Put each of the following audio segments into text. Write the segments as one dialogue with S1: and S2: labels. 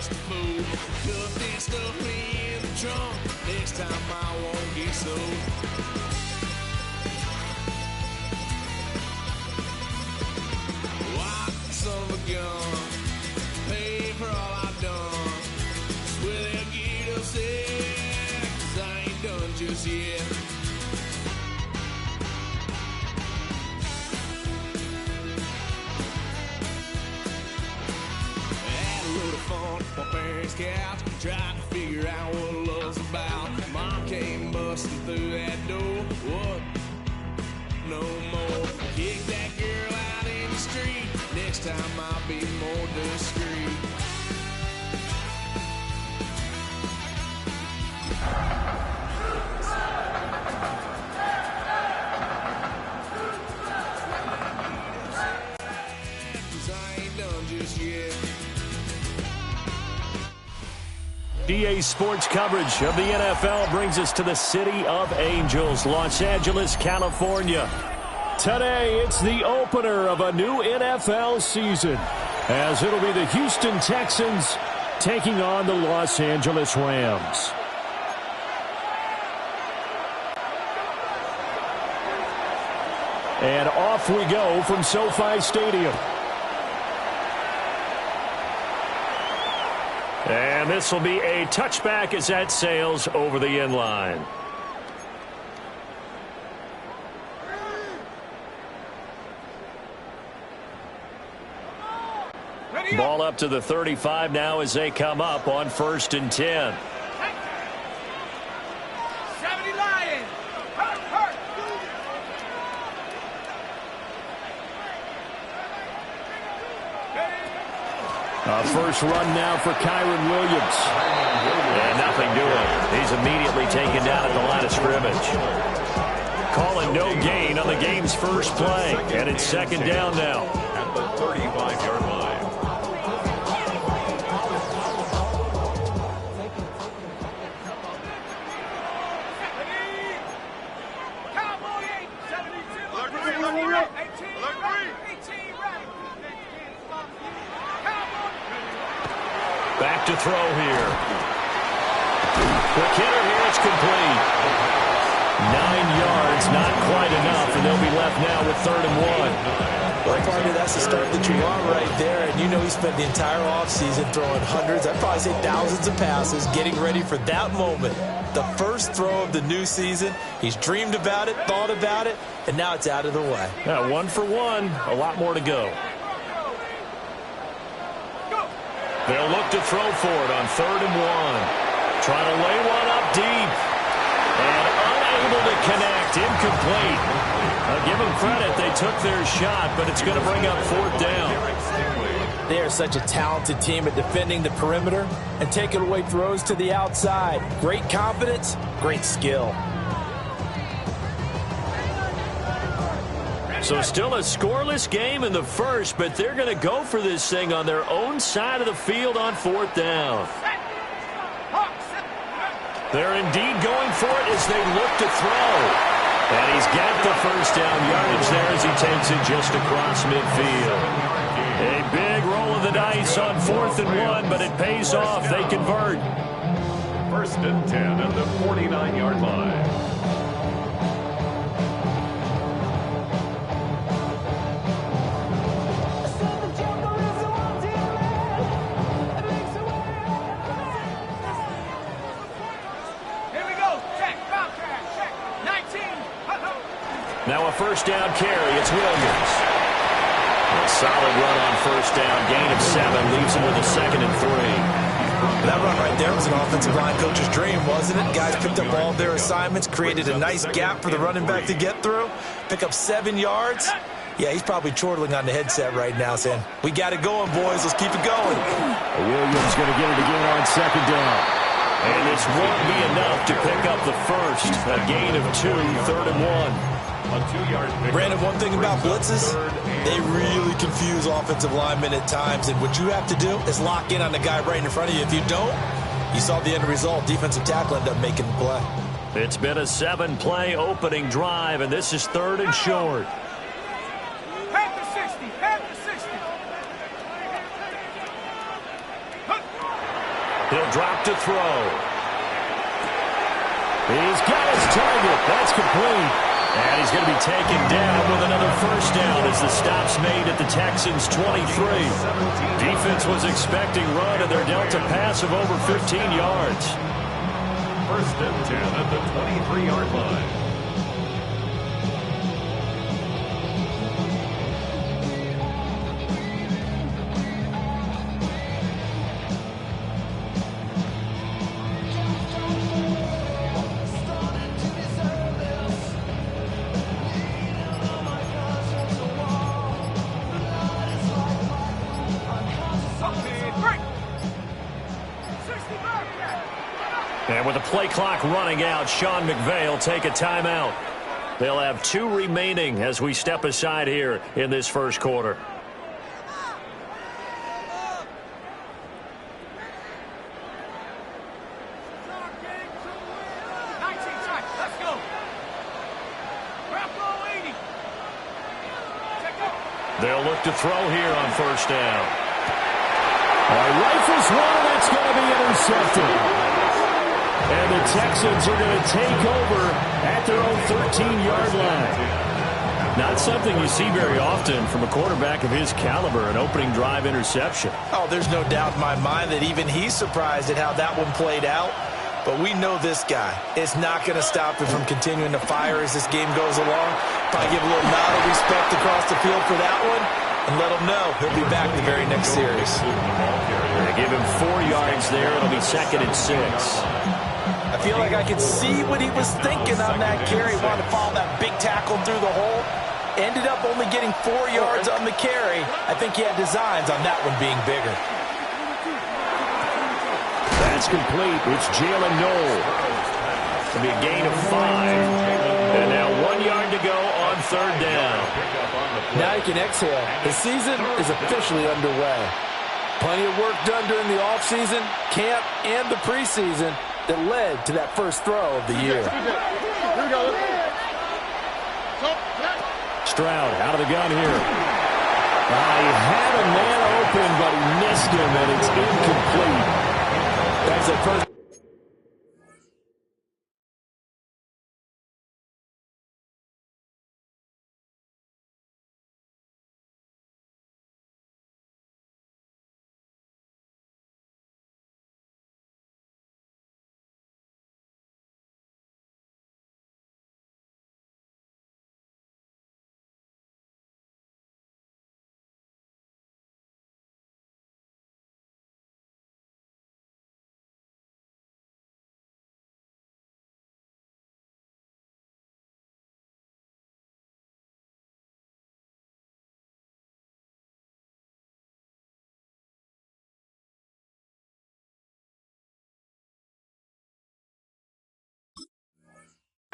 S1: just a fool. Just this stuff me in the trunk. Next time I won't get sold. Lock the son of a gun. Pay for all I've done. Swear they'll get upset, 'cause I ain't done just yet. My parents' couch, tried to figure out what love's about. Mom came busting through that door. What? No more. Kick that girl out in the street. Next time I'll be more discreet.
S2: EA Sports coverage of the NFL brings us to the City of Angels, Los Angeles, California. Today, it's the opener of a new NFL season, as it'll be the Houston Texans taking on the Los Angeles Rams. And off we go from SoFi Stadium. And this will be a touchback as that sails over the end line. Ball up to the 35 now as they come up on 1st and 10. First run now for Kyron Williams. And nothing doing. He's immediately taken down at the line of scrimmage. Calling no gain on the game's first play. And it's 2nd down now.
S3: At the 35-yard line.
S2: Back to throw here. Quick hitter here, it's complete. 9 yards, not quite enough, and they'll be left now with 3rd and 1.
S4: Well, partner, that's the start that you want right there. And you know he spent the entire offseason throwing hundreds, I'd probably say thousands of passes, getting ready for that moment. The first throw of the new season. He's dreamed about it, thought about it, and now it's out of the way.
S2: Yeah, 1 for 1, a lot more to go. They'll look to throw for it on 3rd and 1. Trying to lay one up deep. And unable to connect. Incomplete. I'll give them credit. They took their shot, but it's going to bring up 4th down.
S4: They are such a talented team at defending the perimeter and taking away throws to the outside. Great confidence, great skill.
S2: So still a scoreless game in the first, but they're going to go for this thing on their own side of the field on 4th down. They're indeed going for it as they look to throw. And he's got the first down yardage there as he takes it just across midfield. A big roll of the dice on 4th and 1, but it pays off. They convert.
S3: 1st and 10 at the 49-yard line.
S2: Now a 1st down carry. It's Williams. A solid run on 1st down. Gain of 7. Leaves him with a 2nd and 3.
S4: That run right there was an offensive line coach's dream, wasn't it? Guys picked up all their assignments, created a nice gap for the running back to get through. Pick up 7 yards. Yeah, he's probably chortling on the headset right now saying, we got it going, boys. Let's keep it going.
S2: Williams going to get it again on 2nd down. And this won't be enough to pick up the first. A gain of 2, 3rd and 1.
S4: Brandon, one thing about blitzes, they really confuse offensive linemen at times, and what you have to do is lock in on the guy right in front of you. If you don't, you saw the end result. Defensive tackle ended up making the play.
S2: It's been a 7-play opening drive, and this is 3rd and short.
S5: Head to 60, head to 60.
S2: He'll drop to throw. He's got his target. That's complete. And he's going to be taken down with another first down as the stop's made at the Texans' 23. Defense was expecting run, and they're dealt a pass of over 15 yards.
S3: First and 10 at the 23-yard line.
S2: And with the play clock running out, Sean McVay will take a timeout. They'll have 2 remaining as we step aside here in this first quarter. They'll look to throw here on first down. Rifles one, that's going to be intercepted. And the Texans are going to take over at their own 13-yard line. Not something you see very often from a quarterback of his caliber, an opening drive interception.
S4: Oh, there's no doubt in my mind that even he's surprised at how that one played out. But we know this guy is not going to stop him from continuing to fire as this game goes along. Probably give a little nod of respect across the field for that one and let him know he'll be back the very next series.
S2: They give him 4 yards there. It'll be 2nd and 6.
S4: I feel like I could see what he was thinking on that carry. Wanted to follow that big tackle through the hole. Ended up only getting 4 yards on the carry. I think he had designs on that one being bigger.
S2: That's complete. It's Jalen Noel. It'll be a gain of 5. And now 1 yard to go on third down.
S6: Now you can exhale. The season is officially underway. Plenty of work done during the offseason, camp, and the preseason that led to that first throw of the year.
S2: Stroud out of the gun here. He had a man open, but he missed him, and it's incomplete.
S6: That's a first.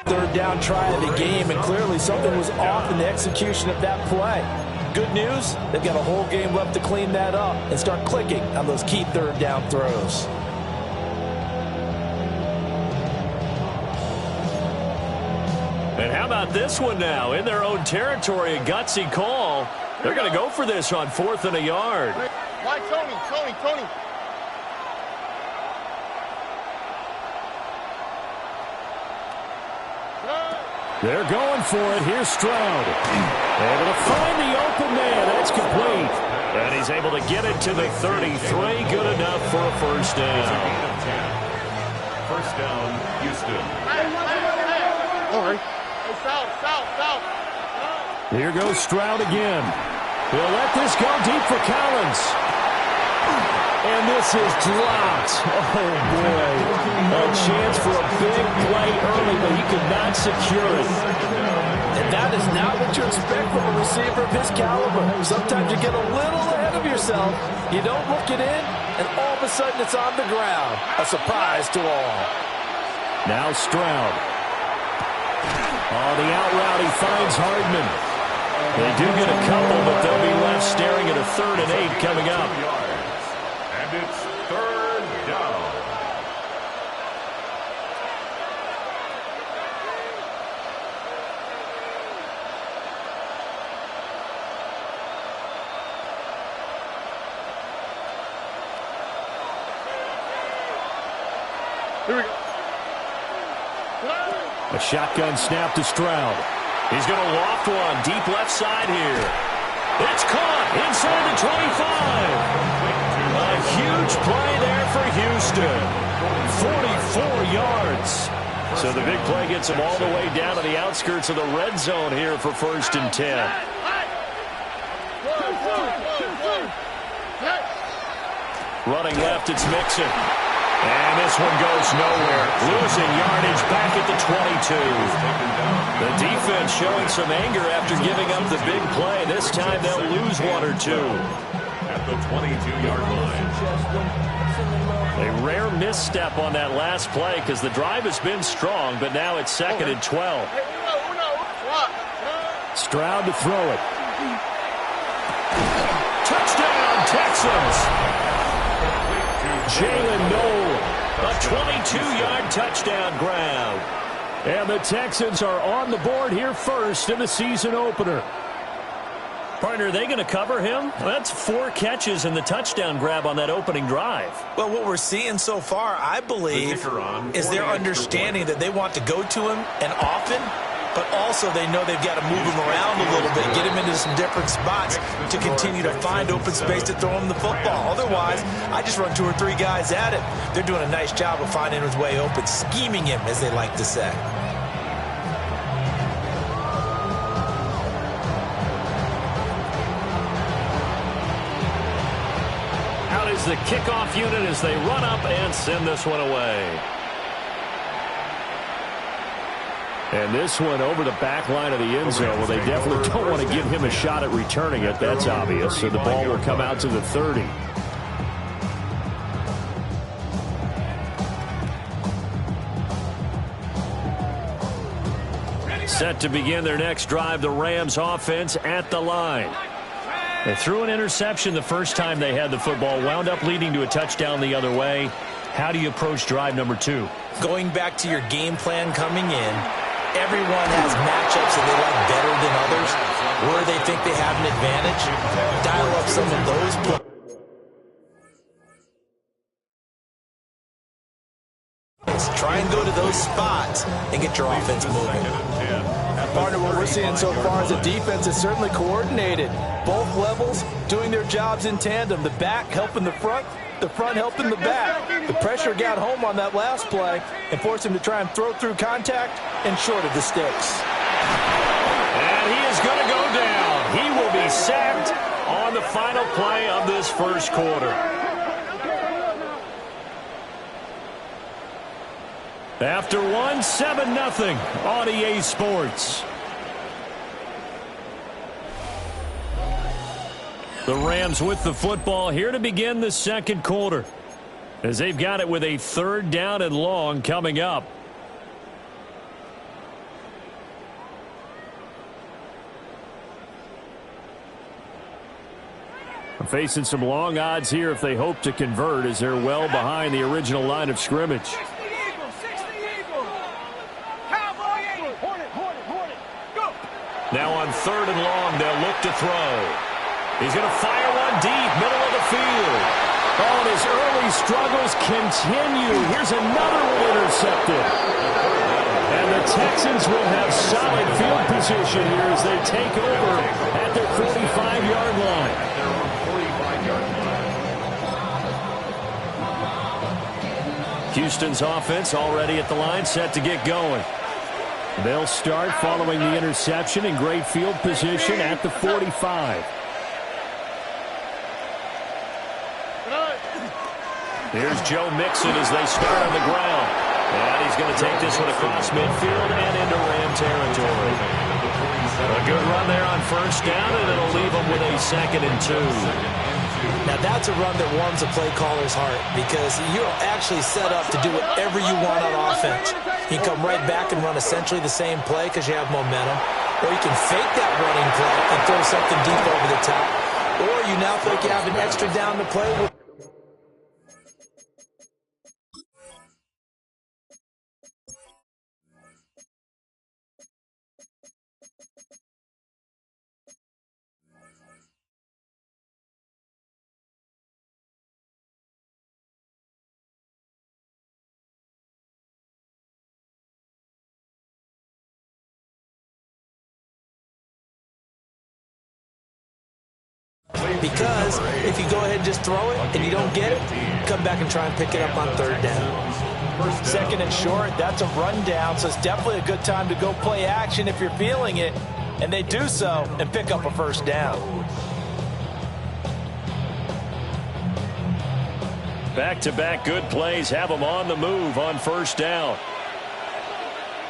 S6: Third down try of the game, and clearly something was off in the execution of that play. Good news, they've got a whole game left to clean that up and start clicking on those key third down throws.
S2: And how about this one now? In their own territory, a gutsy call. They're going to go for this on 4th and a yard.
S5: Why, Tony?
S2: They're going for it. Here's Stroud. Able to find the open man. That's complete. And he's able to get it to the 33. Good enough for a first down.
S3: First down, Houston.
S5: All right. South.
S2: Here goes Stroud again. He'll let this go deep for Collins. And this is dropped. Oh, boy. A chance for a big play early, but he could not secure it.
S6: And that is not what you expect from a receiver of his caliber. Sometimes you get a little ahead of yourself. You don't look it in, and all of a sudden it's on the ground. A surprise to all.
S2: Now Stroud. The out route, he finds Hardman. They do get a couple, but they'll be left staring at a 3rd and 8 coming up.
S3: And it's third down.
S5: Here we go.
S2: A shotgun snap to Stroud. He's going to loft one deep left side here. It's caught inside the 25. A huge play there for Houston. 44 yards. So the big play gets him all the way down to the outskirts of the red zone here for 1st and 10. Running left, it's Mixon. And this one goes nowhere. Losing yardage back at the 22. The defense showing some anger after giving up the big play. This time they'll lose one or two.
S3: At the 22-yard line.
S2: A rare misstep on that last play because the drive has been strong, but now it's 2nd and 12. Stroud to throw it. Touchdown, Texans! Jalen Noel, a 22-yard touchdown grab. And the Texans are on the board here first in the season opener. Partner, are they going to cover him? That's 4 catches and the touchdown grab on that opening drive.
S4: Well, what we're seeing so far, I believe, is their understanding that they want to go to him and often, but also they know they've got to move him around a little bit, get him into some different spots to continue to find open space to throw him the football. Otherwise, I just run 2 or 3 guys at him. They're doing a nice job of finding his way open, scheming him, as they like to say.
S2: Out is the kickoff unit as they run up and send this one away. And this one over the back line of the end zone. Well, they definitely don't want to give him a shot at returning it. That's obvious. So the ball will come out to the 30. Set to begin their next drive, the Rams offense at the line. They threw an interception the first time they had the football, wound up leading to a touchdown the other way. How do you approach drive number 2?
S4: Going back to your game plan coming in, everyone has matchups that they like better than others, where they think they have an advantage. Dial up some of those plays. Try and go to those spots and get your offense moving.
S6: Partner, what we're seeing so far is the defense is certainly coordinated. Both levels doing their jobs in tandem. The back helping the front helping the back. The pressure got home on that last play and forced him to try and throw through contact and short of the sticks.
S2: And he is going to go down. He will be sacked on the final play of this first quarter. After 7-0 on EA Sports. The Rams with the football here to begin the second quarter, as they've got it with a 3rd down and long coming up. Facing some long odds here if they hope to convert, as they're well behind the original line of scrimmage. Now on 3rd and long, they'll look to throw. He's going to fire one deep, middle of the field. Oh, and his early struggles continue. Here's another one intercepted. And the Texans will have solid field position here as they take over at their 45-yard line. Houston's offense already at the line, set to get going. They'll start following the interception in great field position at the 45. Here's Joe Mixon as they start on the ground. And he's going to take this one across midfield and into Ram territory. A good run there on 1st down, and it'll leave them with a 2nd and 2.
S4: Now, that's a run that warms a play caller's heart because you're actually set up to do whatever you want on offense. You can come right back and run essentially the same play because you have momentum, or you can fake that running play and throw something deep over the top, or you now think you have an extra down to play with. Because if you go ahead and just throw it and you don't get it, come back and try and pick it up on third down.
S6: Second and short, that's a rundown, so it's definitely a good time to go play action if you're feeling it. And they do so and pick up a first down.
S2: Back-to-back good plays have them on the move on first down.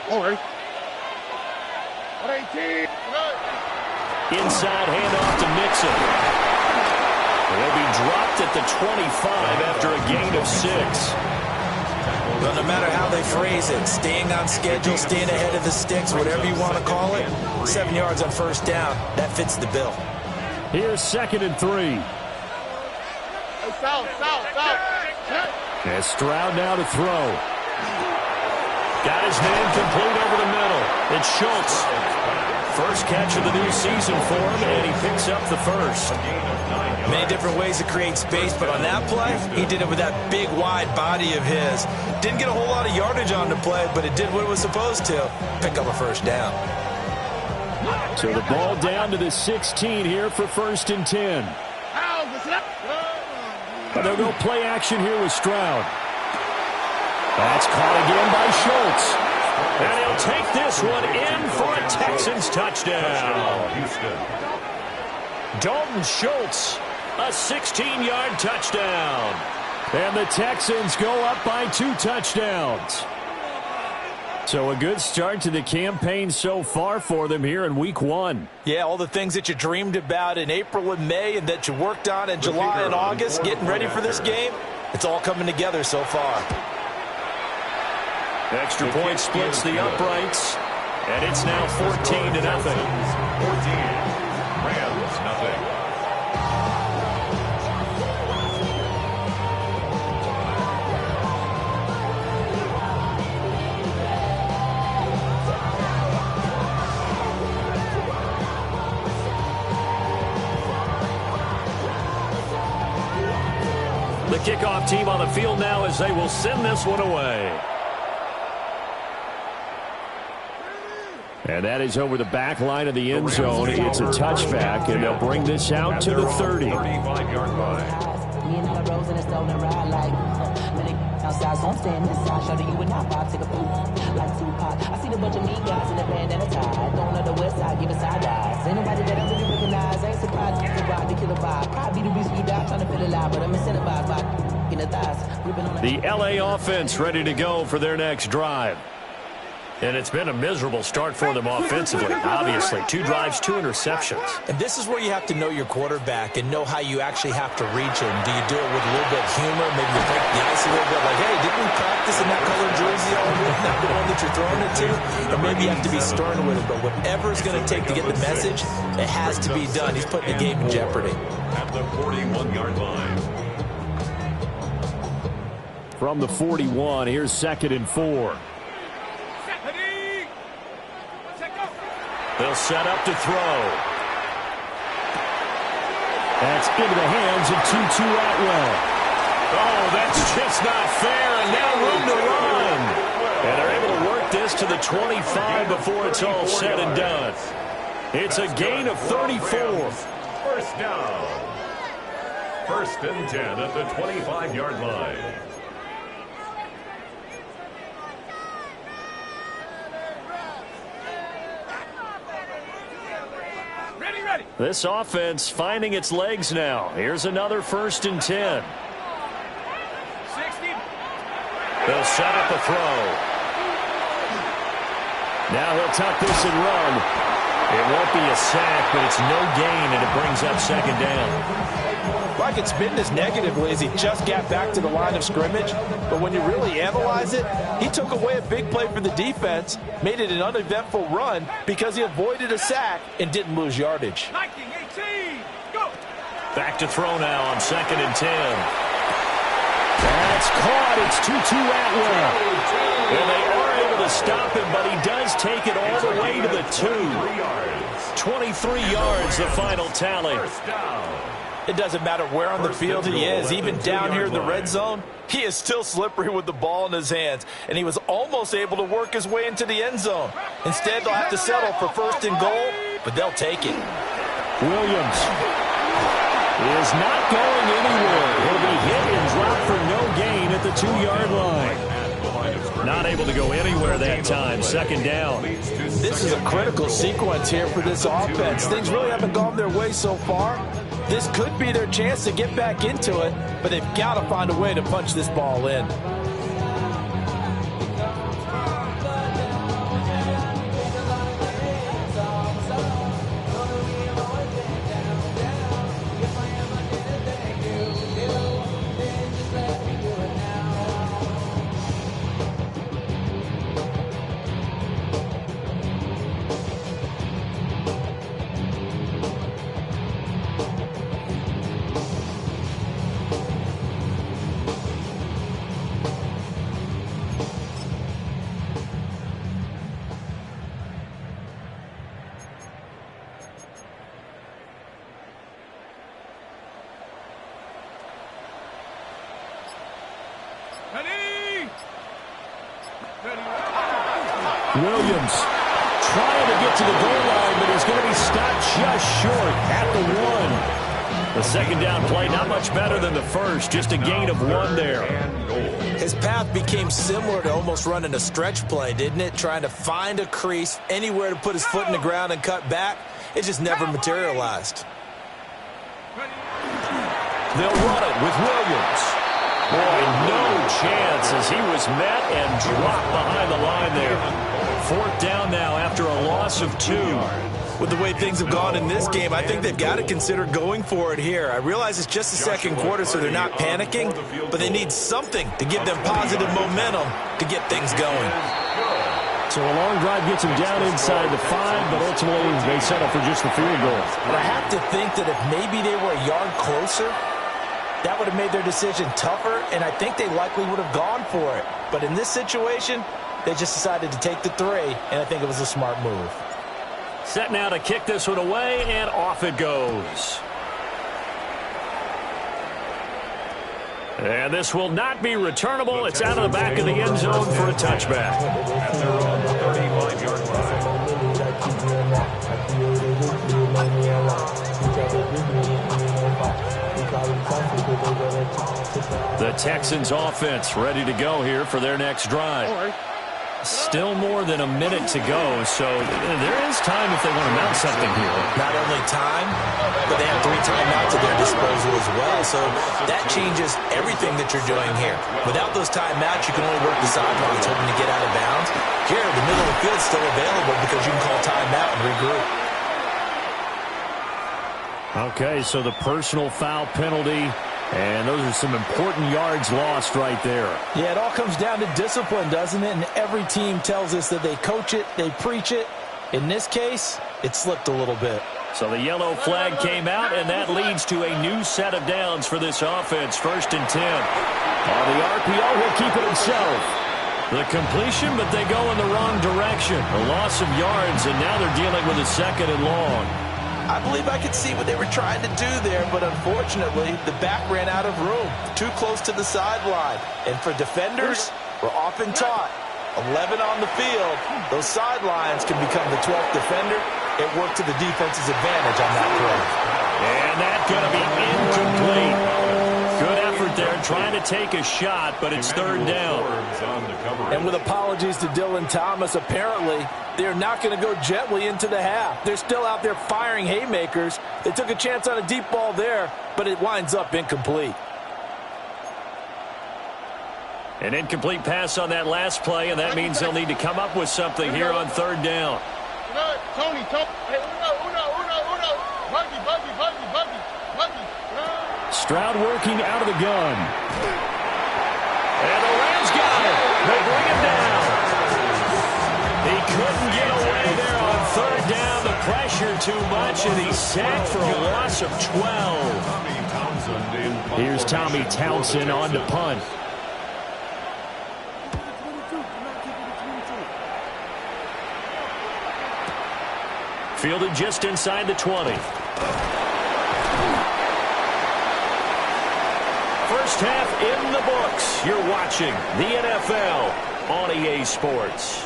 S5: All right. 118.
S2: Inside handoff to Mixon. He'll be dropped at the 25 after a gain of 6.
S4: Well, no matter how they phrase it, staying on schedule, staying ahead of the sticks, whatever you want to call it, 7 yards on first down, that fits the bill.
S2: Here's 2nd and 3.
S5: Hey, south.
S2: And Stroud now to throw. Got his man complete over the middle. It's Schultz. First catch of the new season for him, and he picks up the first.
S4: Many different ways to create space, but on that play, he did it with that big, wide body of his. Didn't get a whole lot of yardage on the play, but it did what it was supposed to. Pick up a first down.
S2: So the ball down to the 16 here for 1st and 10. But they'll go play action here with Stroud. That's caught again by Schultz. And he'll take this one in for a Texans touchdown. Dalton Schultz, a 16-yard touchdown. And the Texans go up by 2 touchdowns. So a good start to the campaign so far for them here in week 1.
S6: Yeah, all the things that you dreamed about in April and May and that you worked on in July and August, getting ready for this game, it's all coming together so far.
S2: Extra point splits the uprights, and it's now 14-0. 14.
S3: Rams, nothing.
S2: The kickoff team on the field now as they will send this one away. And that is over the back line of the end zone. It's a touchback, and they'll bring this out to the 30.
S3: 35-yard line.
S7: outside, so I'm staying inside. Shorty, you would not vibe, take a food like Tupac. I see the bunch of mean guys in the band and a tie. Going on the west side, giving side eyes. Ain't nobody that I really recognize. I ain't surprised to ride, to kill a vibe. Could be the reason you die, trying to feel alive, but I'm incentivized by in the thighs.
S2: The LA offense ready to go for their next drive. And it's been a miserable start for them offensively, obviously. 2 drives, 2 interceptions.
S4: And this is where you have to know your quarterback and know how you actually have to reach him. Do you do it with a little bit of humor? Maybe you break the ice a little bit like, hey, didn't we practice in that color jersey all week? Not the one that you're throwing it to? Or maybe you have to be stern with it. But whatever it's going to take to get the message, it has to be done. He's putting the game in jeopardy.
S3: At the 41-yard line.
S2: From the 41, here's 2nd and 4. They'll set up to throw. That's into the hands of Tutu Atwell. Oh, that's just not fair, and now room to run. And they're able to work this to the 25 before it's all said and done. It's a gain of 34.
S3: First down. 1st and 10 at the 25-yard line.
S2: This offense finding its legs now. Here's another 1st and 10.
S5: 60.
S2: They'll set up a throw. Now he'll tuck this and run. It won't be a sack, but it's no gain, and it brings up 2nd down.
S6: I could spin this negatively as he just got back to the line of scrimmage. But when you really analyze it, he took away a big play for the defense, made it an uneventful run because he avoided a sack and didn't lose yardage.
S5: 19, 18, go.
S2: Back to throw now on 2nd and 10. That's caught. It's Tutu Atwell. And they are able to stop him, but he does take it all the way to the 2. 23 yards, the final tally.
S6: It doesn't matter where on the field he is, even down here in the red zone, he is still slippery with the ball in his hands, and he was almost able to work his way into the end zone. Instead, they'll have to settle for 1st and goal, but they'll take it.
S2: Williams. is not going anywhere. He'll be hit and dropped for no gain at the 2-yard line. Not able to go anywhere that time. Second down.
S6: This is a critical sequence here for this offense. Things really haven't gone their way so far. This could be their chance to get back into it, but they've got to find a way to punch this ball in.
S2: Williams trying to get to the goal line, but he's going to be stopped just short at the 1. The second down play not much better than the first, just a gain of 1 there.
S4: His path became similar to almost running a stretch play, didn't it? Trying to find a crease, anywhere to put his foot in the ground and cut back. It just never materialized.
S2: They'll run it with Williams. Boy, no chance as he was met and dropped behind the line there. 4th down now after a loss of 2.
S4: With the way things have gone in this game, I think they've got to consider going for it here. I realize it's just the second quarter, so they're not panicking, but they need something to give them positive momentum to get things going.
S2: So a long drive gets them down inside the 5, but ultimately they settle for just the field goal.
S6: But I have to think that if maybe they were a yard closer, that would have made their decision tougher, and I think they likely would have gone for it. But in this situation, they just decided to take the 3, and I think it was a smart move.
S2: Set now to kick this one away, and off it goes. And this will not be returnable. It's out of the back of the end zone for a touchback.
S3: At their own 35-yard line.
S2: The Texans offense ready to go here for their next drive. Still more than a minute to go, so there is time if they want to mount something here.
S4: Not only time, but they have 3 timeouts at their disposal as well, so that changes everything that you're doing here. Without those timeouts, you can only work the sidelines hoping to get out of bounds. Here, the middle of the field is still available because you can call timeout and regroup.
S2: Okay, so the personal foul penalty, and those are some important yards lost right there.
S6: Yeah, it all comes down to discipline, doesn't it? And every team tells us that they coach it, they preach it. In this case, it slipped a little bit.
S2: So the yellow flag came out, and that leads to a new set of downs for this offense. 1st and 10. The RPO will keep it himself. The completion, but they go in the wrong direction. A loss of yards, and now they're dealing with a 2nd and long.
S6: I believe I could see what they were trying to do there, but unfortunately, the back ran out of room. Too close to the sideline. And for defenders, we're often taught, 11 on the field, those sidelines can become the 12th defender. It worked to the defense's advantage on that play.
S2: And that's going to be incomplete. Good effort there, trying to take a shot, but it's 3rd down.
S6: And with apologies to Dylan Thomas, apparently they're not going to go gently into the half. They're still out there firing haymakers. They took a chance on a deep ball there, but it winds up incomplete.
S2: An incomplete pass on that last play, and that means they'll need to come up with something here on 3rd down.
S5: Tony. Hey, uno. Buggy.
S2: Stroud working out of the gun. And the Rams got it. They bring him down. He couldn't get away there on 3rd down. The pressure too much, and he's sacked for a loss of 12. Here's Tommy Townsend on to punt. Fielded just inside the 20. First half in the books. You're watching the NFL on EA Sports.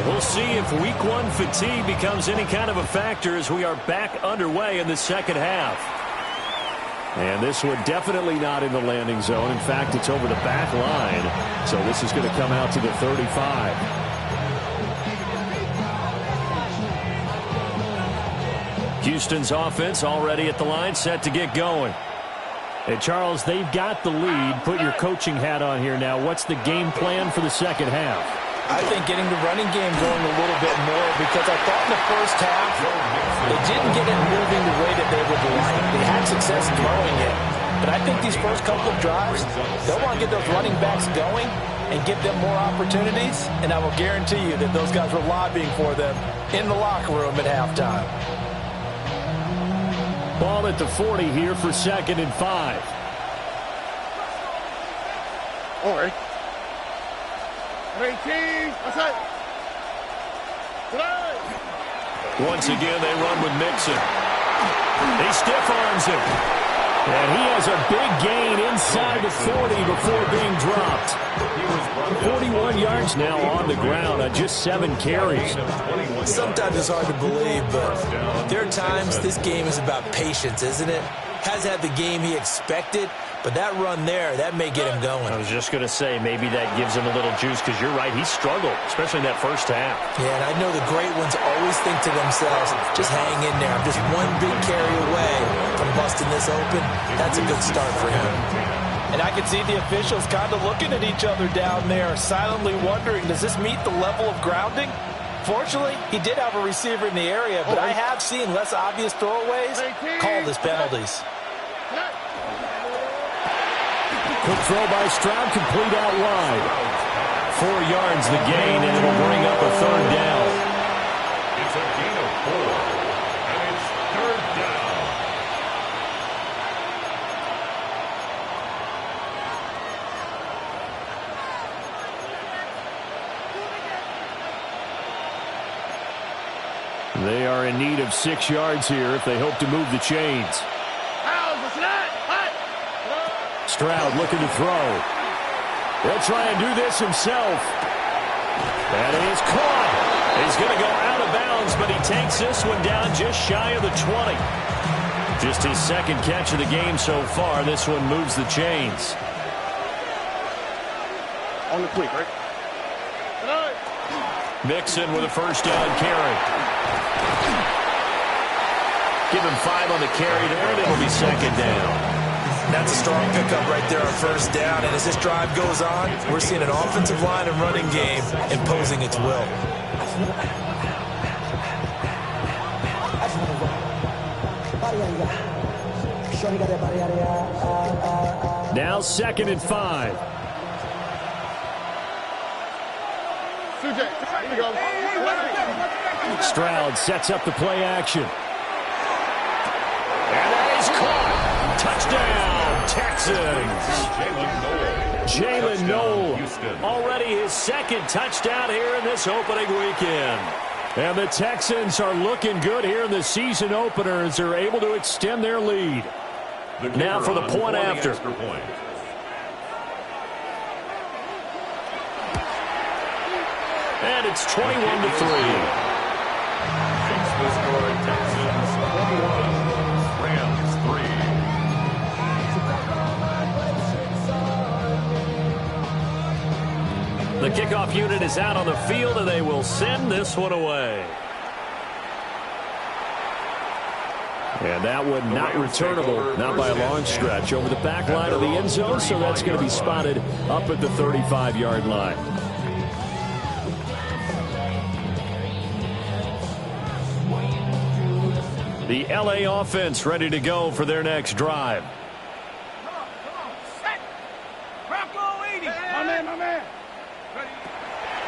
S2: We'll see if week one fatigue becomes any kind of a factor as we are back underway in the second half. And this one definitely not in the landing zone. In fact, it's over the back line. So this is going to come out to the 35. Houston's offense already at the line, set to get going. Hey, Charles, they've got the lead. Put your coaching hat on here now. What's the game plan for the second half?
S6: I think getting the running game going a little bit more, because I thought in the first half they didn't get it moving the way that they would like. They had success throwing it. But I think these first couple of drives, they'll want to get those running backs going and give them more opportunities. And I will guarantee you that those guys were lobbying for them in the locker room at halftime.
S2: Ball at the 40 here for 2nd and 5.
S5: All right. 18. What's that?
S2: Once again, they run with Mixon. He stiff arms him. And he has a big gain inside the 40 before being dropped. 41 yards now on the ground on just 7 carries.
S4: Sometimes it's hard to believe, but there are times this game is about patience, isn't it? Hasn't had the game he expected, but that run there, that may get him going.
S2: I was just going to say, maybe that gives him a little juice, because you're right, he struggled, especially in that first half.
S4: Yeah, and I know the great ones always think to themselves, just hang in there. I'm just one big carry away from busting this open. That's a good start for him.
S6: And I can see the officials kind of looking at each other down there, silently wondering, does this meet the level of grounding? Fortunately, he did have a receiver in the area, but I have seen less obvious throwaways called as penalties.
S2: Quick throw by Stroud, complete out wide. 4 yards the gain, and it'll bring up a 3rd down.
S3: It's a gain of 4, and it's 3rd down.
S2: They are in need of 6 yards here if they hope to move the chains. Stroud looking to throw. He'll try and do this himself. And it is caught. He's going to go out of bounds, but he takes this one down just shy of the 20. Just his 2nd catch of the game so far. This one moves the chains.
S5: On the quick, right?
S2: Mixon with a 1st down carry. Give him 5 on the carry there, and it'll be 2nd down.
S4: That's a strong pickup right there on 1st down. And as this drive goes on, we're seeing an offensive line and running game imposing its will.
S2: Now 2nd and 5. Stroud sets up the play action. And that is caught. Touchdown, Texans. Jalen Noel, already his 2nd touchdown here in this opening weekend. And the Texans are looking good here in the season opener as they're able to extend their lead. Now for the point after. And it's 21-3.
S3: The score, Texans 21, Rams 3.
S2: The kickoff unit is out on the field, and they will send this one away. And that one not returnable, not by a long stretch, over the back line of the end zone, so that's going to be spotted up at the 35-yard line. The LA offense ready to go for their next drive.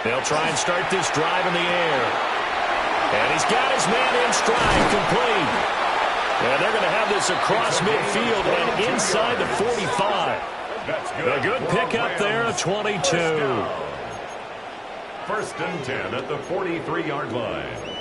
S2: They'll try and start this drive in the air. And he's got his man in stride, complete. And they're going to have this across midfield and inside the 45. A good pickup there at 22.
S3: 1st and 10 at the 43-yard line.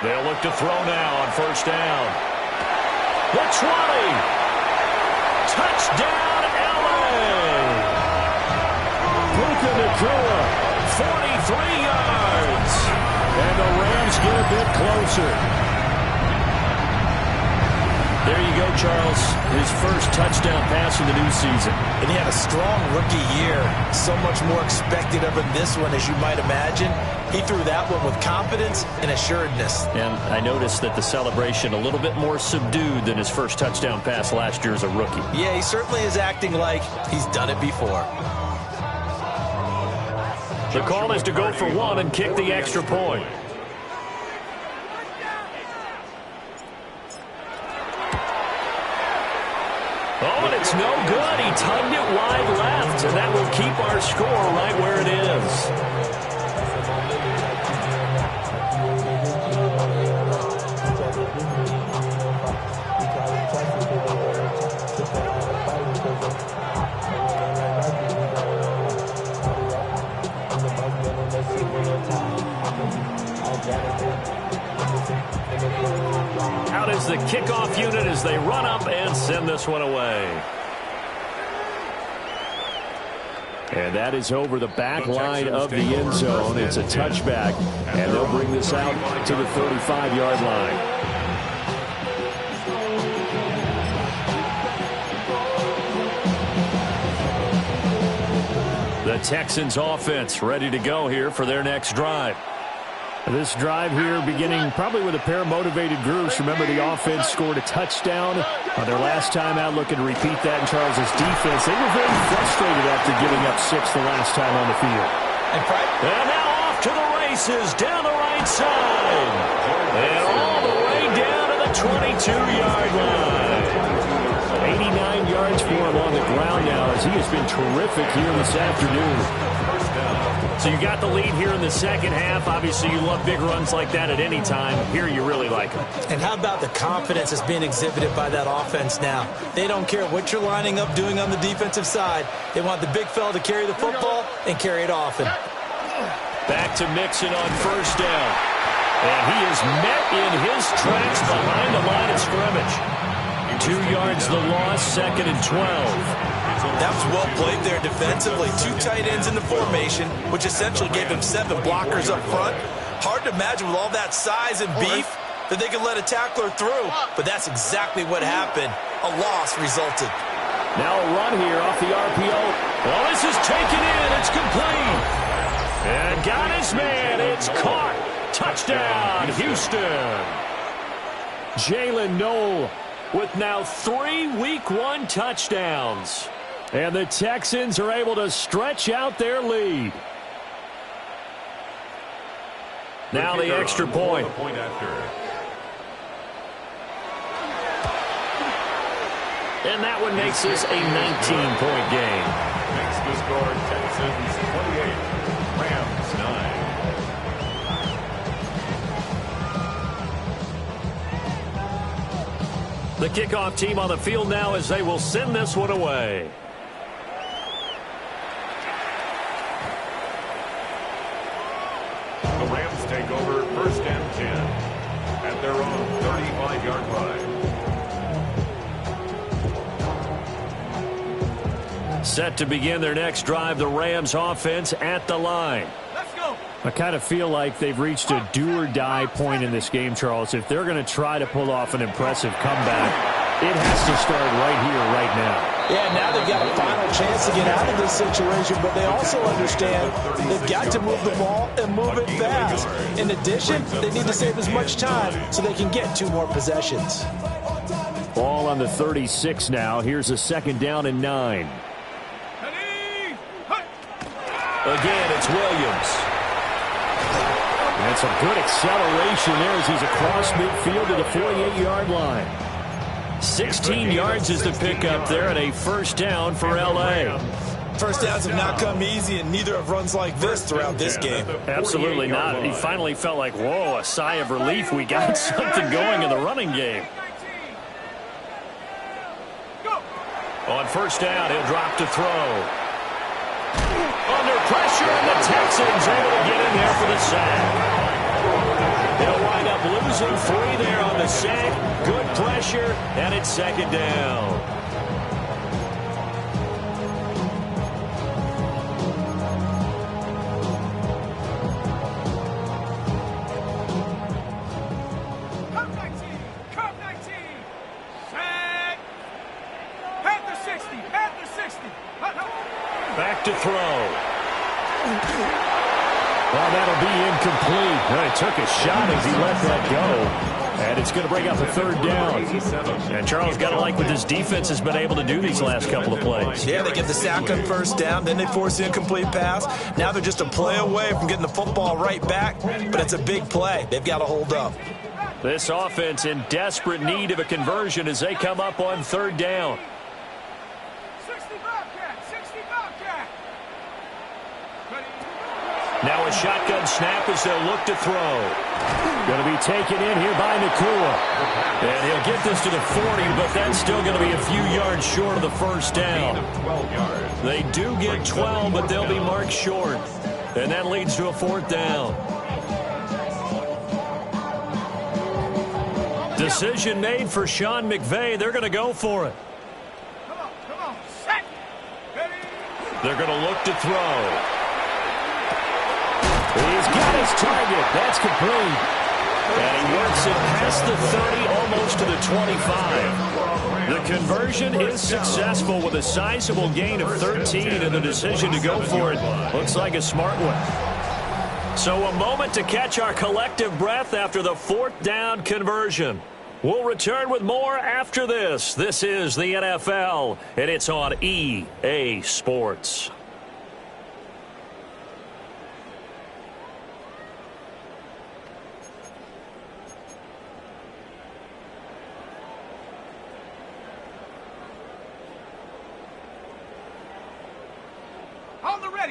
S2: They'll look to throw now on first down. The 20. Touchdown, L.A. Puka Nacua, 43 yards. And the Rams get a bit closer. There you go, Charles. His first touchdown pass of the new season.
S4: And he had a strong rookie year. So much more expected of him this one, as you might imagine. He threw that one with confidence and assuredness.
S2: And I noticed that the celebration a little bit more subdued than his first touchdown pass last year as a rookie.
S4: Yeah, he certainly is acting like he's done it before.
S2: The call is to go for one and kick the extra point. Oh, and it's no good. He tugged it wide left, and that will keep our score right where it is. Out is the kickoff unit as they run up and send this one away. And that is over the back line of the end zone. It's a touchback, and they'll bring this out to the 35-yard line. The Texans offense ready to go here for their next drive. This drive here beginning probably with a pair of motivated groups. Remember, the offense scored a touchdown on their last time out, looking to repeat that in Charles's defense. They were very frustrated after giving up 6 the last time on the field. And now off to the races down the right side. And all the way down to the 22-yard line. 89 yards for him on the ground now, as he has been terrific here this afternoon. So you got the lead here in the second half. Obviously, you love big runs like that at any time. Here you really like them.
S4: And how about the confidence that's being exhibited by that offense now? They don't care what you're lining up doing on the defensive side. They want the big fella to carry the football and carry it often.
S2: Back to Mixon on first down. And he is met in his tracks behind the line of scrimmage. 2 yards the loss, 2nd and 12.
S4: That was well played there defensively. 2 tight ends in the formation, which essentially gave him 7 blockers up front. Hard to imagine with all that size and beef that they could let a tackler through, but that's exactly what happened. A loss resulted.
S2: Now a run here off the RPO. Well, this is taken in. It's complete. And got his man. It's caught. Touchdown, Houston. Jalen Noel with now 3 Week 1 touchdowns. And the Texans are able to stretch out their lead. Now the extra point. And that one makes this a 19-point game.
S3: Makes the score Texans 28, Rams 9.
S2: The kickoff team on the field now as they will send this one away.
S3: The Rams take over 1st and 10 at their own 35-yard line.
S2: Set to begin their next drive, the Rams offense at the line.
S1: Let's go.
S2: I kind of feel like they've reached a do-or-die point in this game, Charles. If they're going to try to pull off an impressive comeback, it has to start right here, right now.
S4: Yeah, now they've got a final chance to get out of this situation, but they also understand they've got to move the ball and move it fast. In addition, they need to save as much time so they can get 2 more possessions.
S2: Ball on the 36 now. Here's a 2nd down and 9. Again, it's Williams. And some good acceleration there as he's across midfield to the 48-yard line. 16 yards is the pickup there and a 1st down for L.A.
S4: First downs have not come easy, and neither have runs like this throughout this game.
S2: Absolutely not. He finally felt like, whoa, a sigh of relief. We got something going in the running game. On 1st down, he'll drop to throw. Under pressure, and the Texans able to get in there for the sack. They'll wind up losing losing 3 there on the sack. Good pressure, and it's second down. Back to throw. Well, that'll be incomplete. Well, he took a shot as he let that go. And it's going to bring up a third down. And Charles, got to like what this defense has been able to do these last couple of plays.
S4: Yeah, they get the sack on first down, then they force the incomplete pass. Now they're just a play away from getting the football right back, but it's a big play. They've got to hold up.
S2: This offense in desperate need of a conversion as they come up on third down. Now a shotgun snap as they'll look to throw. Going to be taken in here by Nakua. And he'll get this to the 40, but that's still going to be a few yards short of the first down. They do get 12, but they'll be marked short. And that leads to a fourth down. Decision made for Sean McVay. They're going to go for it. They're going to look to throw. He's got his target. That's complete. And he works it past the 30, almost to the 25. The conversion is successful with a sizable gain of 13, and the decision to go for it looks like a smart one. So a moment to catch our collective breath after the fourth down conversion. We'll return with more after this. This is the NFL, and it's on EA Sports.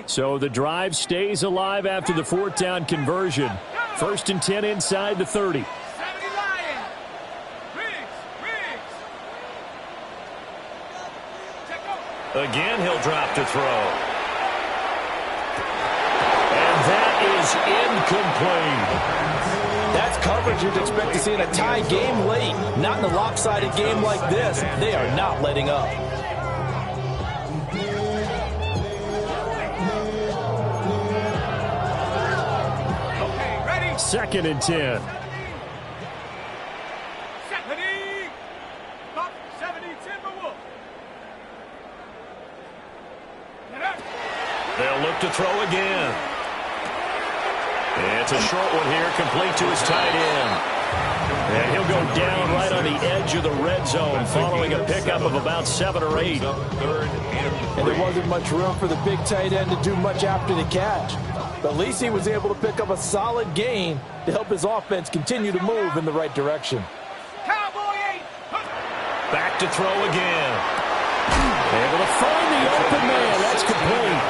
S2: So the drive stays alive after the fourth down conversion. 1st and 10 inside the 30. Again, he'll drop to throw. And that is incomplete.
S6: That's coverage you'd expect to see in a tie game late. Not in a lopsided game like this. They are not letting up.
S2: 2nd and 10. They'll look to throw again. It's a short one here, complete to his tight end. And he'll go down right on the edge of the red zone following a pickup of about 7 or 8.
S6: And there wasn't much room for the big tight end to do much after the catch. But at least he was able to pick up a solid gain to help his offense continue to move in the right direction.
S2: Back to throw again. Able to find the open man. That's complete.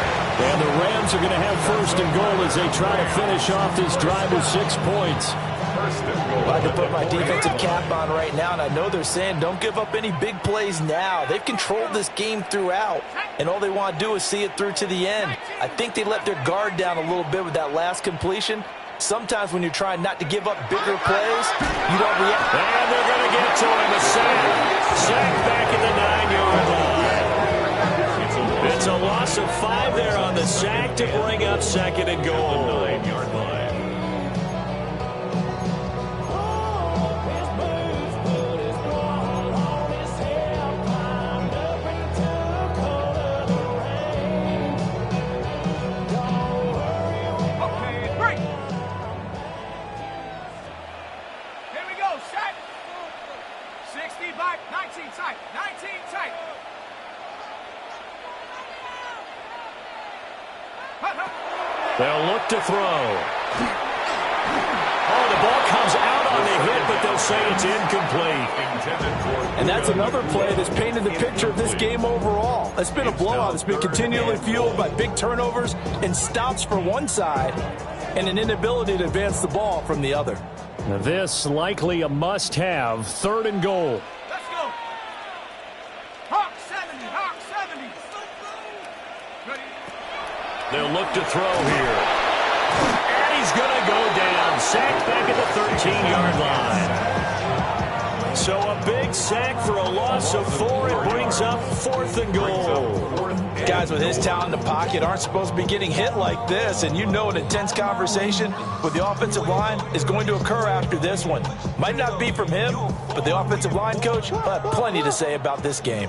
S2: And the Rams are going to have 1st and goal as they try to finish off this drive with 6 points.
S4: Well, I can put my defensive cap on right now, and I know they're saying don't give up any big plays now. They've controlled this game throughout, and all they want to do is see it through to the end. I think they let their guard down a little bit with that last completion. Sometimes when you're trying not to give up bigger plays, you don't react.
S2: And they're going to get to him. A sack. Sack back at the 9-yard line. It's a loss of 5 there on the sack to bring up 2nd and goal. 9-yard line. They'll look to throw. Oh, the ball comes out on the hit, but they'll say it's incomplete.
S6: And that's another play that's painted the picture of this game overall. It's been a blowout. It's been continually fueled by big turnovers and stops for one side and an inability to advance the ball from the other.
S2: Now this likely a must-have. 3rd and goal.
S8: Let's go. Hawk 70, Hawk 70. Ready.
S2: They'll look to throw here. And he's going to go down. sacked back at the 13-yard line. So a big sack for a loss of 4. It brings up 4th and goal.
S4: Guys with his talent in the pocket aren't supposed to be getting hit like this, and you know an intense conversation with the offensive line is going to occur after this one. Might not be from him, but the offensive line coach will have plenty to say about this game.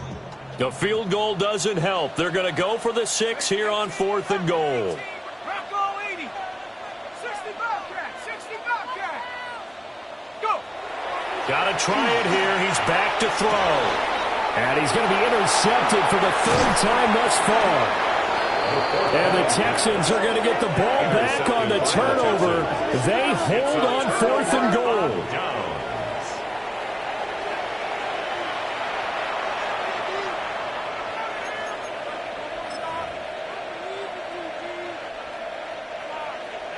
S2: The field goal doesn't help. They're going to go for the 6 here on 4th and goal.
S8: Bronco 80. 60 Bobcat. 60 Bobcat. Go.
S2: Got to try it here. He's back to throw. And he's going to be intercepted for the 3rd time thus far. And the Texans are going to get the ball back on the turnover. They hold on 4th and goal.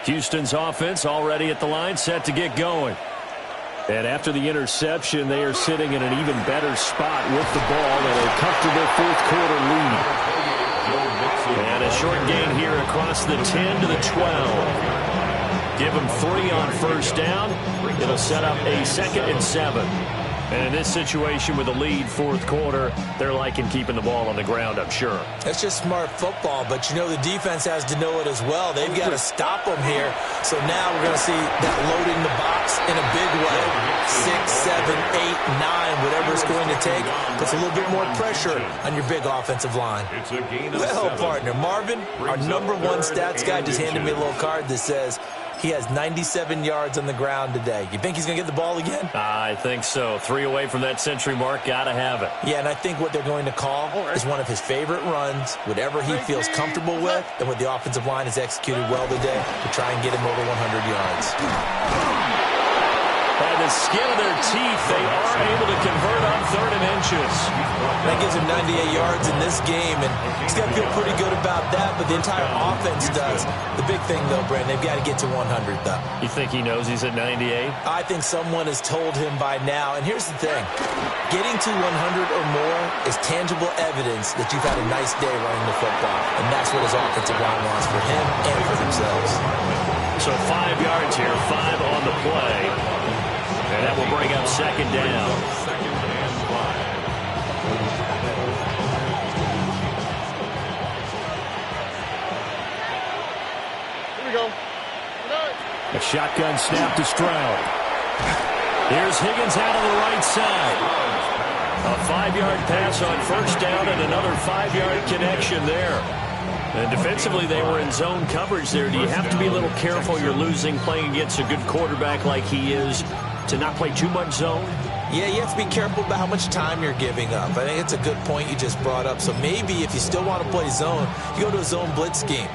S2: Houston's offense already at the line, set to get going. And after the interception, they are sitting in an even better spot with the ball and a comfortable 4th quarter lead. And a short gain here across the 10 to the 12. Give them 3 on 1st down. It'll set up a 2nd and 7. And in this situation with a lead 4th quarter, they're liking keeping the ball on the ground, I'm sure.
S4: That's just smart football, but you know the defense has to know it as well. They've got to stop them here. So now we're going to see that loading the box in a big way. 6, 7, 8, 9, whatever it's going to take, puts a little bit more pressure on your big offensive line. Well, partner, Marvin, our #1 stats guy, just handed me a little card that says he has 97 yards on the ground today. You think he's going to get the ball again?
S2: I think so. 3 away from that century mark. Got to have it.
S4: Yeah, and I think what they're going to call is one of his favorite runs, whatever he feels comfortable with, and what the offensive line has executed well today to try and get him over 100 yards.
S2: By the skin of their teeth, they are able to convert on 3rd and inches.
S4: That gives him 98 yards in this game, and he's got to feel pretty good about that, but the entire offense does. The big thing, though, Brandon, they've got to get to 100, though.
S2: You think he knows he's at 98?
S4: I think someone has told him by now, and here's the thing. Getting to 100 or more is tangible evidence that you've had a nice day running the football, and that's what his offensive line wants for him and for themselves.
S2: So 5 yards here, 5 on the play. And that will bring up 2nd down.
S5: Here we go.
S2: A shotgun snap to Stroud. Here's Higgins out on the right side. A 5-yard pass on 1st down and another 5-yard connection there. And defensively, they were in zone coverage there. Do you have to be a little careful? You're losing, playing against a good quarterback like he is, to not play too much zone?
S4: Yeah, you have to be careful about how much time you're giving up. I think it's a good point you just brought up. So maybe if you still want to play zone, you go to a zone blitz scheme.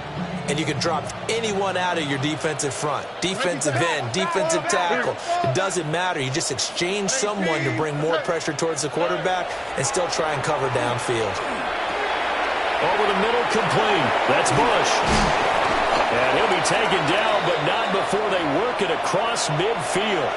S4: And you can drop anyone out of your defensive front. Defensive end, defensive tackle. It doesn't matter. You just exchange someone to bring more pressure towards the quarterback and still try and cover downfield.
S2: Over the middle, complete. That's Bush. And he'll be taken down, but not before they work it across midfield.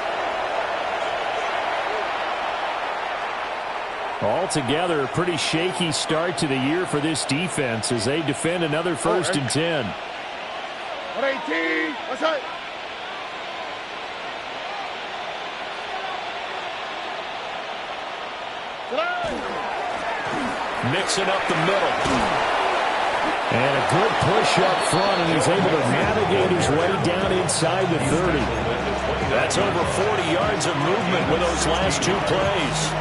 S2: Altogether, a pretty shaky start to the year for this defense as they defend another 1st and 10.
S5: 118. What's that?
S2: Mixing up the middle. And a good push up front, and he's able to navigate his way down inside the 30. That's over 40 yards of movement with those last 2 plays.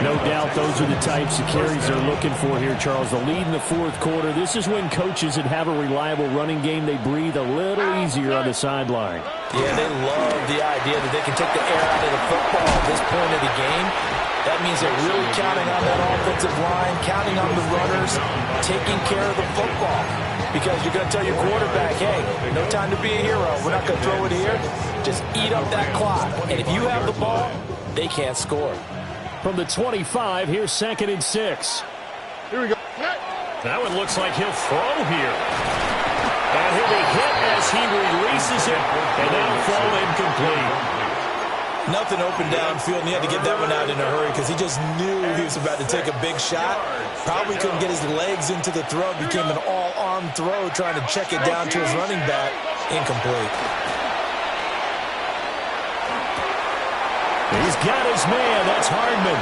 S2: No doubt those are the types of carries they're looking for here, Charles. The lead in the 4th quarter. This is when coaches that have a reliable running game, they breathe a little easier on the sideline.
S4: Yeah, they love the idea that they can take the air out of the football at this point of the game. That means they're really counting on that offensive line, counting on the runners, taking care of the football. Because you're going to tell your quarterback, hey, no time to be a hero. We're not going to throw it here. Just eat up that clock. And if you have the ball, they can't score.
S2: From the 25, here's 2nd and 6.
S5: Here we go.
S2: That one looks like he'll throw here. And he'll be hit as he releases it, and that'll fall incomplete.
S4: Nothing open downfield, and he had to get that one out in a hurry because he just knew he was about to take a big shot. Probably couldn't get his legs into the throw. Became an all-arm throw trying to check it down to his running back. Incomplete.
S2: He's got his man. That's Hardman.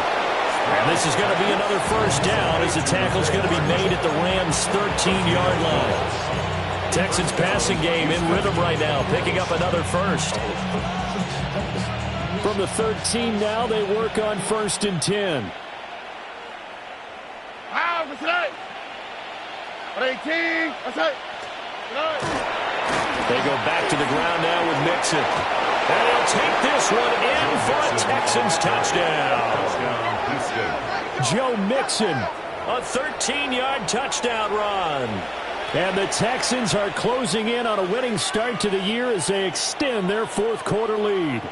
S2: And this is going to be another first down as the tackle's going to be made at the Rams' 13-yard line. Texans passing game in rhythm right now, picking up another first. From the 13 now, they work on 1st and 10. They go back to the ground now with Mixon. And he'll take this one in for a Texans touchdown. Joe Mixon, a 13-yard touchdown run. And the Texans are closing in on a winning start to the year as they extend their fourth-quarter lead.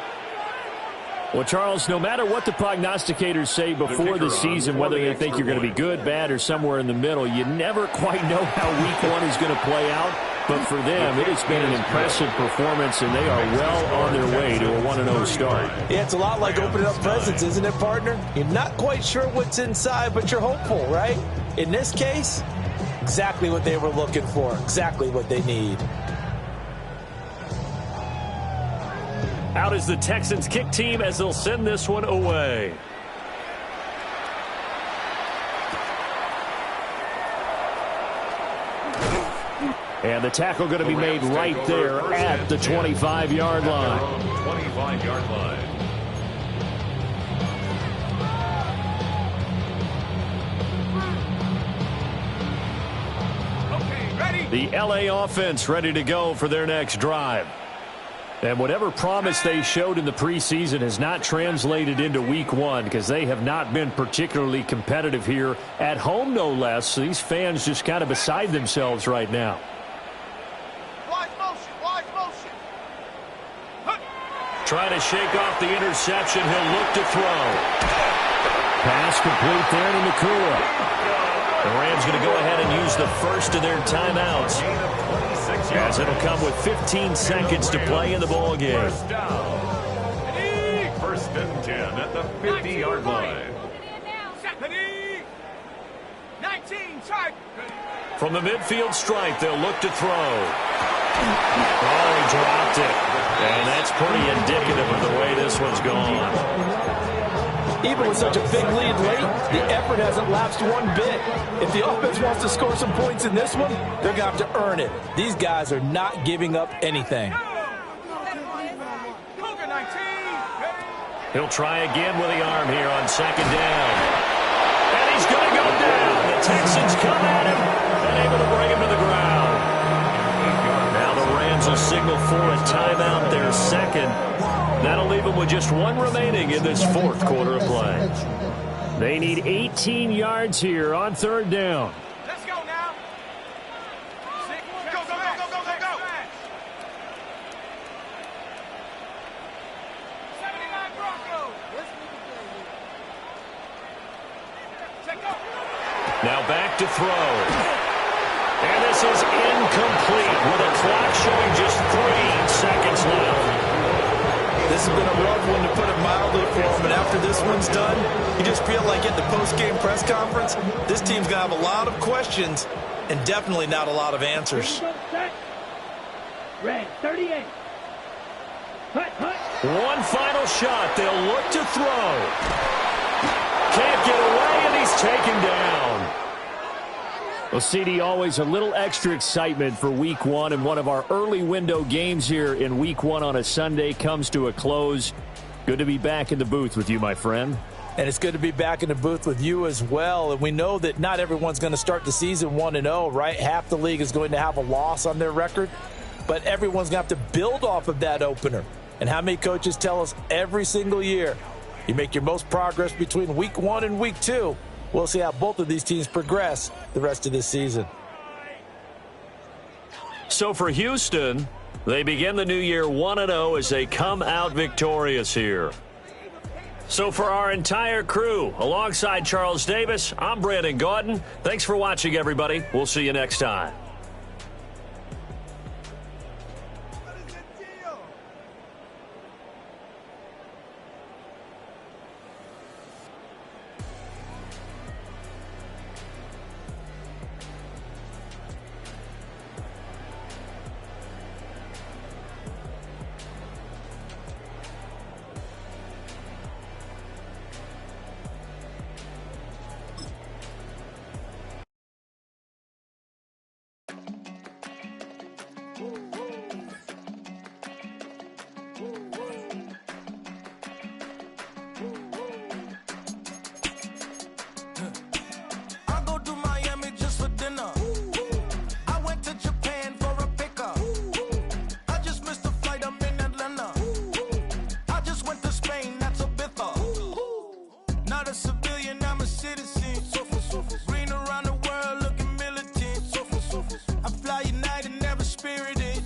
S2: Well, Charles, no matter what the prognosticators say before the season, whether they think you're going to be good, bad, or somewhere in the middle, you never quite know how week one is going to play out. But for them, it has been an impressive performance, and they are well on their way to a 1-0 start.
S4: Yeah, it's a lot like opening up presents, isn't it, partner? You're not quite sure what's inside, but you're hopeful, right? In this case, exactly what they were looking for, exactly what they need.
S2: Out is the Texans kick team as they'll send this one away. And the tackle going to be made right there at the 25-yard line.
S3: 25-yard line.
S8: Okay, ready?
S2: The LA offense ready to go for their next drive. And whatever promise they showed in the preseason has not translated into week one because they have not been particularly competitive here at home, no less. So these fans just kind of beside themselves right now.
S8: Wide motion, wide motion.
S2: Trying to shake off the interception. He'll look to throw. Pass complete there to Nakua. The Rams going to go ahead and use the first of their timeouts, as it'll come with 15 seconds to play in the ball game.
S3: First down. 1st and 10 at the 50-yard line.
S8: 19, strike.
S2: From the midfield stripe, they'll look to throw. Oh, he dropped it. And that's pretty indicative of the way this one's gone.
S4: Even with such a big lead late, the effort hasn't lapsed one bit. If the offense wants to score some points in this one, they're going to have to earn it. These guys are not giving up anything.
S2: He'll try again with the arm here on 2nd down. And he's going to go down. The Texans come at him and able to bring him to the ground. Now the Rams will signal for a timeout, their second. That'll leave them with just one remaining in this fourth quarter of play. They need 18 yards here on 3rd down.
S8: Let's go now. Go, go, go, go, go, go, go. 79 Broncos. Check go.
S2: Now back to throw. And this is incomplete with a clock showing just 3 seconds left.
S4: This has been a rough one, to put it mildly, for him. And after this one's done, you just feel like at the post-game press conference, this team's going to have a lot of questions and definitely not a lot of answers.
S8: Red 38.
S2: One final shot. They'll look to throw. Can't get away, and he's taken down. Well, CD, always a little extra excitement for week one, and one of our early window games here in week one on a Sunday comes to a close. Good to be back in the booth with you, my friend.
S4: And it's good to be back in the booth with you as well. And we know that not everyone's going to start the season 1-0, right? Half the league is going to have a loss on their record, but everyone's going to have to build off of that opener. And how many coaches tell us every single year, you make your most progress between week one and week two. We'll see how both of these teams progress the rest of this season.
S2: So for Houston, they begin the new year 1-0 as they come out victorious here. So for our entire crew, alongside Charles Davis, I'm Brandon Gaudin. Thanks for watching, everybody. We'll see you next time.
S9: I go to Miami just for dinner. I went to Japan for a pickup. I just missed the flight, I'm in Atlanta. I just went to Spain, that's Ibiza. Not a civilian, I'm a citizen. Green around the world, looking militant. I fly United, never spirited.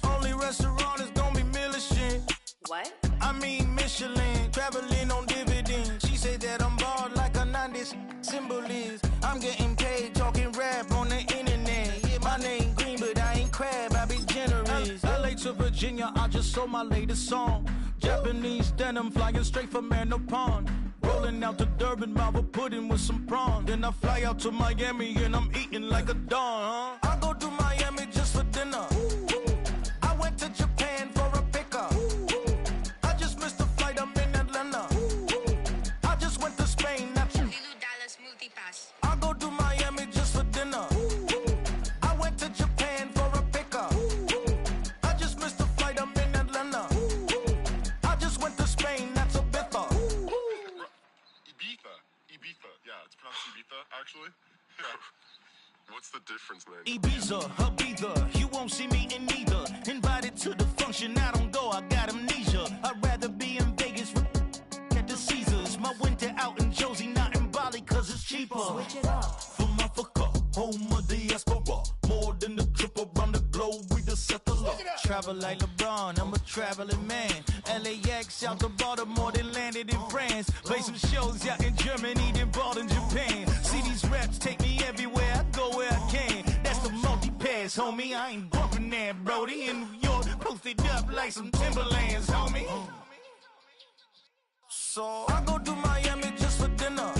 S9: Only restaurant is gonna be Michelin.
S10: What?
S9: I mean Michelin, traveling on dividends. She said that I'm bald like a 90s symbol is. I'm getting paid, talking rap on the internet. Yeah, my name Green, but I ain't crab, I be generous. LA to Virginia, I just sold my latest song. Japanese denim, flying straight from Manapon. Rolling out to Durban, mouth a pudding with some prawns. Then I fly out to Miami and I'm eating like a don. I go to Miami just for dinner. I went to Japan for a pickup. I just missed the flight, I'm in Atlanta. I just went to Spain, that's I go to Miami just for dinner. I went to Japan for a pickup. I just missed the flight, I'm in Atlanta. I just went to Spain, that's Ibiza.
S5: Ibiza. Yeah, it's pronounced Ibiza, actually. Yeah. What's the difference, man?
S9: Ibiza, Ibiza, you won't see me in neither. Invited to the function, I don't go, I got amnesia. I'd rather be in Vegas with at the Caesars. My winter out in Josie, not in Bali, cause it's cheaper.
S10: Switch it up.
S9: From Africa, home of the diaspora. More than the trip around the globe, we the settler. Travel like LeBron, I'm a traveling man. LAX out to Baltimore, then landed in France. Play some shows out in Germany, then bought in Japan. See these raps take me everywhere, I go where I can. That's the multi-pass, homie, I ain't bumping that, Brody. In New York, posted up like some Timberlands, homie. So I go to Miami just for dinner.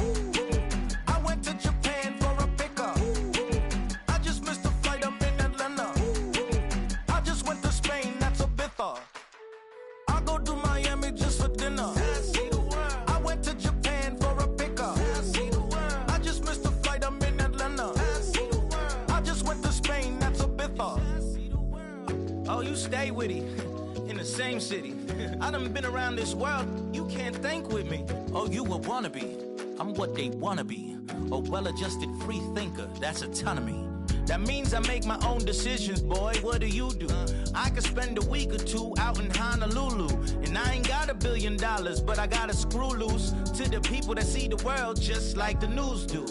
S9: I went to Japan for a pickup. I just missed the flight, I'm in Atlanta. I just went to Spain, that's Ibiza. I go to Miami just for dinner. I went to Japan for a pickup. I just missed the flight, I'm in Atlanta. I just went to Spain, that's Ibiza. Oh, you stay with it. In the same city. I done been around this world, you can't think with me. Oh, you a wannabe, I'm what they wanna be. A well-adjusted free thinker, that's autonomy. That means I make my own decisions, boy, what do you do? I could spend a week or two out in Honolulu. And I ain't got $1 billion, but I got a screw loose to the people that see the world just like the news do.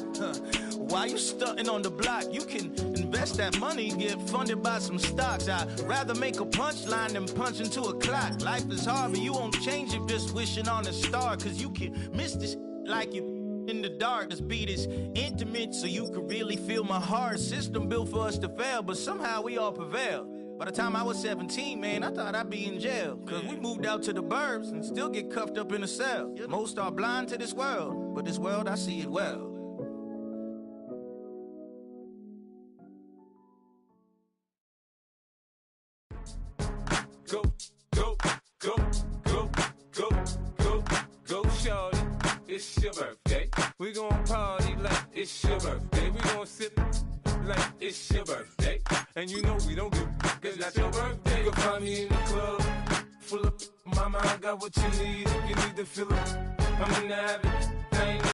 S9: While you stunting on the block, you can invest that money, get funded by some stocks. I'd rather make a punchline than punch into a clock. Life is hard, but you won't change it just wishing on a star. Cause you can miss this like you in the dark. This beat is intimate, so you can really feel my heart. System built for us to fail, but somehow we all prevail. By the time I was 17, man, I thought I'd be in jail. Cause we moved out to the burbs and still get cuffed up in a cell. Most are blind to this world, but this world, I see it well.
S1: Go, go, go, go, go, go, go, shorty. It's your birthday. We gon' party like it's your birthday. We gon' sip like it's your birthday. And you know we don't give cause that's your birthday. You can find me in the club, full of mama, I got what you need. If you need to fill up, I'm in the habit. I ain't